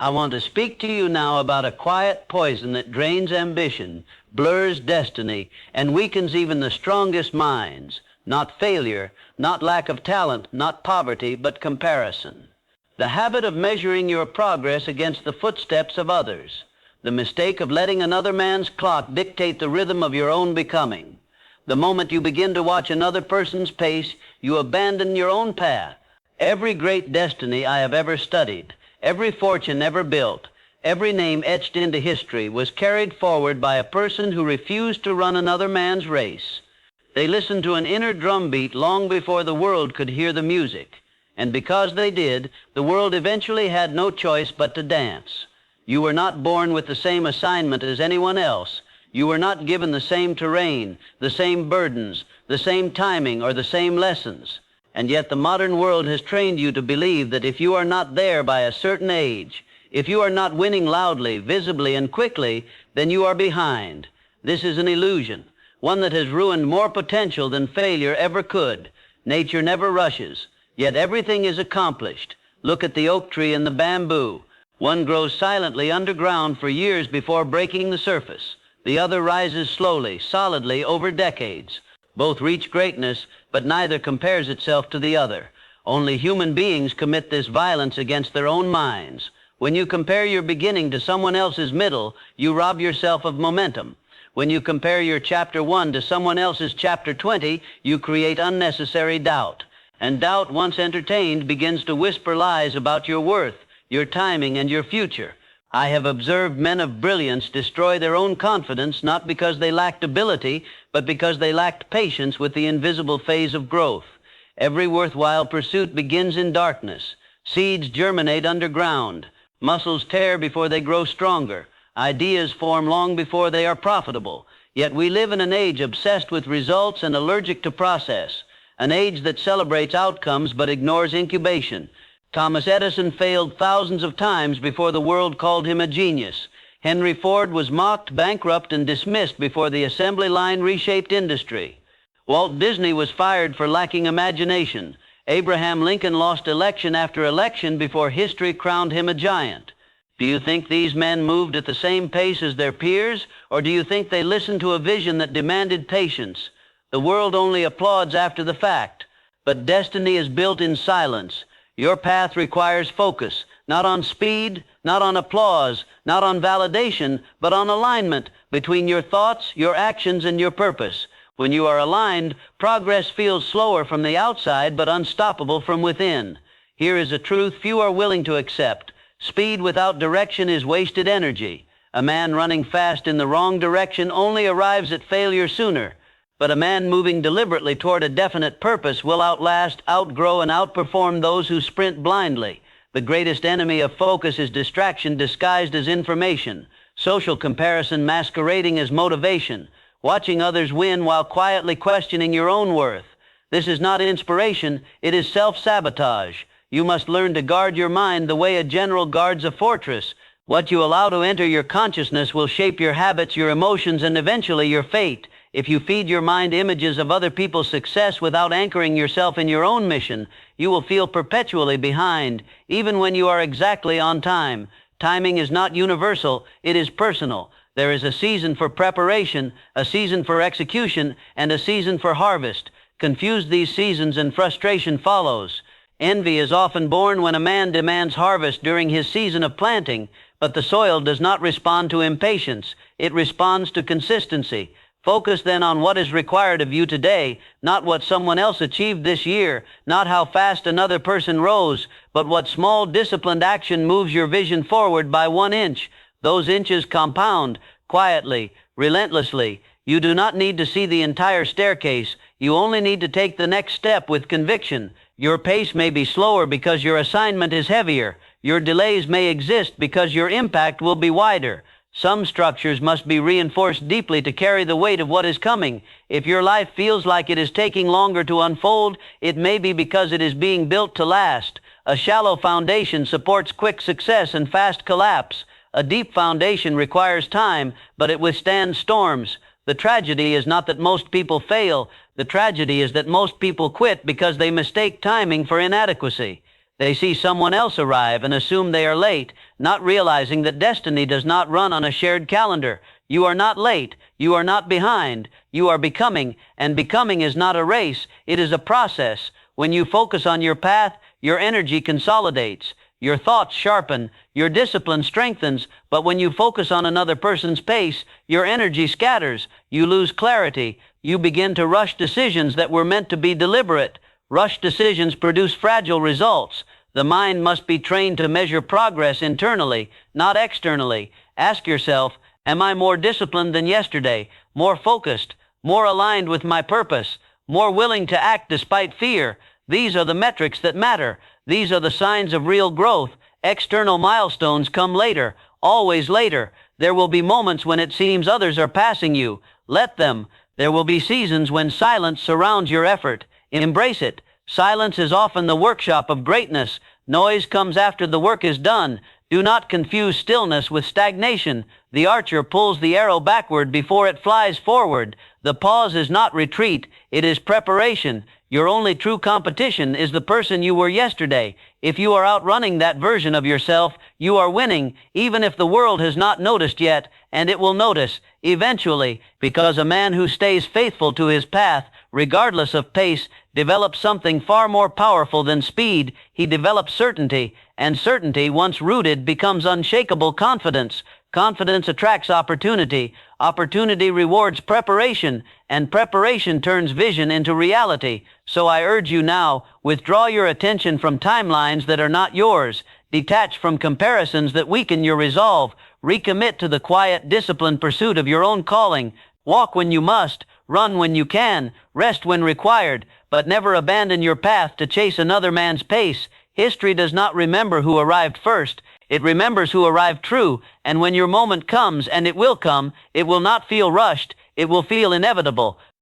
I want to speak to you now about a quiet poison that drains ambition, blurs destiny, and weakens even the strongest minds. Not failure, not lack of talent, not poverty, but comparison. The habit of measuring your progress against the footsteps of others. The mistake of letting another man's clock dictate the rhythm of your own becoming. The moment you begin to watch another person's pace, you abandon your own path. Every great destiny I have ever studied, every fortune ever built, every name etched into history was carried forward by a person who refused to run another man's race. They listened to an inner drumbeat long before the world could hear the music. And because they did, the world eventually had no choice but to dance. You were not born with the same assignment as anyone else. You were not given the same terrain, the same burdens, the same timing, or the same lessons. And yet the modern world has trained you to believe that if you are not there by a certain age, if you are not winning loudly, visibly, and quickly, then you are behind. This is an illusion, one that has ruined more potential than failure ever could. Nature never rushes, yet everything is accomplished. Look at the oak tree and the bamboo. One grows silently underground for years before breaking the surface. The other rises slowly, solidly, over decades. Both reach greatness, but neither compares itself to the other. Only human beings commit this violence against their own minds. When you compare your beginning to someone else's middle, you rob yourself of momentum. When you compare your chapter 1 to someone else's chapter 20, you create unnecessary doubt. And doubt, once entertained, begins to whisper lies about your worth, your timing, and your future. I have observed men of brilliance destroy their own confidence not because they lacked ability, but because they lacked patience with the invisible phase of growth. Every worthwhile pursuit begins in darkness. Seeds germinate underground. Muscles tear before they grow stronger. Ideas form long before they are profitable. Yet we live in an age obsessed with results and allergic to process, an age that celebrates outcomes but ignores incubation. Thomas Edison failed thousands of times before the world called him a genius. Henry Ford was mocked, bankrupt, and dismissed before the assembly line reshaped industry. Walt Disney was fired for lacking imagination. Abraham Lincoln lost election after election before history crowned him a giant. Do you think these men moved at the same pace as their peers, or do you think they listened to a vision that demanded patience? The world only applauds after the fact, but destiny is built in silence. Your path requires focus, not on speed, not on applause, not on validation, but on alignment between your thoughts, your actions, and your purpose. When you are aligned, progress feels slower from the outside, but unstoppable from within. Here is a truth few are willing to accept. Speed without direction is wasted energy. A man running fast in the wrong direction only arrives at failure sooner. But a man moving deliberately toward a definite purpose will outlast, outgrow, and outperform those who sprint blindly. The greatest enemy of focus is distraction disguised as information, social comparison masquerading as motivation, watching others win while quietly questioning your own worth. This is not inspiration, it is self-sabotage. You must learn to guard your mind the way a general guards a fortress. What you allow to enter your consciousness will shape your habits, your emotions, and eventually your fate. If you feed your mind images of other people's success without anchoring yourself in your own mission, you will feel perpetually behind, even when you are exactly on time. Timing is not universal, it is personal. There is a season for preparation, a season for execution, and a season for harvest. Confuse these seasons and frustration follows. Envy is often born when a man demands harvest during his season of planting, but the soil does not respond to impatience, it responds to consistency. Focus then on what is required of you today, not what someone else achieved this year, not how fast another person rose, but what small disciplined action moves your vision forward by 1 inch. Those inches compound, quietly, relentlessly. You do not need to see the entire staircase, you only need to take the next step with conviction. Your pace may be slower because your assignment is heavier. Your delays may exist because your impact will be wider. Some structures must be reinforced deeply to carry the weight of what is coming. If your life feels like it is taking longer to unfold, it may be because it is being built to last. A shallow foundation supports quick success and fast collapse. A deep foundation requires time, but it withstands storms. The tragedy is not that most people fail. The tragedy is that most people quit because they mistake timing for inadequacy. They see someone else arrive and assume they are late, not realizing that destiny does not run on a shared calendar. You are not late. You are not behind. You are becoming, and becoming is not a race. It is a process. When you focus on your path, your energy consolidates. Your thoughts sharpen, your discipline strengthens, but when you focus on another person's pace, your energy scatters, you lose clarity, you begin to rush decisions that were meant to be deliberate. Rushed decisions produce fragile results. The mind must be trained to measure progress internally, not externally. Ask yourself, am I more disciplined than yesterday, more focused, more aligned with my purpose, more willing to act despite fear? These are the metrics that matter. These are the signs of real growth. External milestones come later, always later. There will be moments when it seems others are passing you. Let them. There will be seasons when silence surrounds your effort. Embrace it. Silence is often the workshop of greatness. Noise comes after the work is done. Do not confuse stillness with stagnation. The archer pulls the arrow backward before it flies forward. The pause is not retreat, it is preparation. Your only true competition is the person you were yesterday. If you are outrunning that version of yourself, you are winning, even if the world has not noticed yet, and it will notice, eventually, because a man who stays faithful to his path, regardless of pace, develops something far more powerful than speed. He develops certainty, and certainty, once rooted, becomes unshakable confidence. Confidence attracts opportunity. Opportunity rewards preparation, and preparation turns vision into reality. So I urge you now, withdraw your attention from timelines that are not yours. Detach from comparisons that weaken your resolve. Recommit to the quiet, disciplined pursuit of your own calling. Walk when you must, run when you can, rest when required, but never abandon your path to chase another man's pace. History does not remember who arrived first. It remembers who arrived true, and when your moment comes, and it will come, it will not feel rushed, it will feel inevitable.